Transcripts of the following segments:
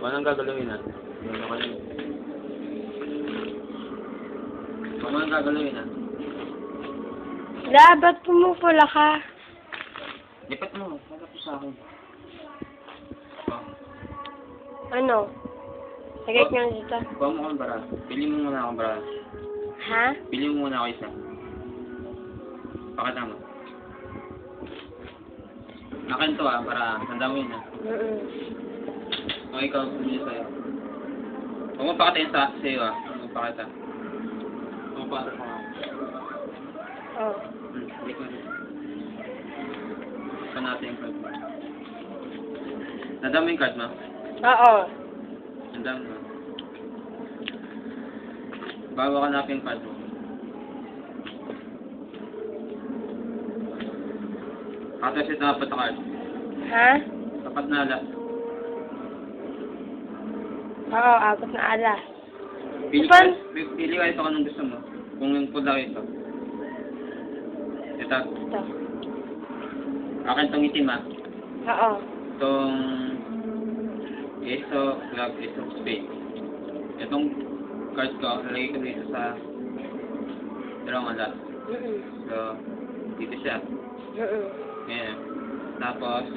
Anong gagalawin na? Ano ka na? Anong gagalawin na? La, ba't pumupula ka? Lipat mo. Harap mo sa akin. Oh. Ano? Lagay ka na dito. Kuha mo akong bara. Pili mo muna akong bara. Ha? Pili mo muna ako isa. Pakita mo. Akin to para tanda mo yun Kung ikaw pumili sa'yo. Huwag mo pakita yun sa'yo Huwag mo pakita. Huwag mo pakita pa Oh. Hindi ko rin. Saan natin yung card mo? Tanda mo yung card mo? Oo. Tanda mo. Bago ka natin yung card mo. Kasi dapat na card. Ha? Tapat na alas. Oo, apat na alas. Pili ka ito anong gusto mo. Kung yung pula ito. Ito. Ito. Akin itong itim Oo. Itong Ace Club, Ace of Spades. Itong card ko, nalagay ko dito sa dalawang alas. So, dito siya. Ayan. Tapos,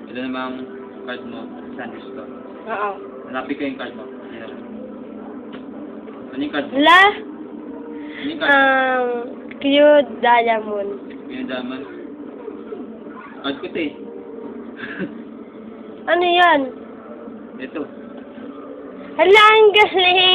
ito namang card mo, sandwich ko. Oo. Hanapin ko yung card mo. Ayan. Ano yung card mo? La? Ano yung card mo? Cute diamond. Yung diamond. Card ko ito eh. Ano yan? Ito. Hala, ang galing!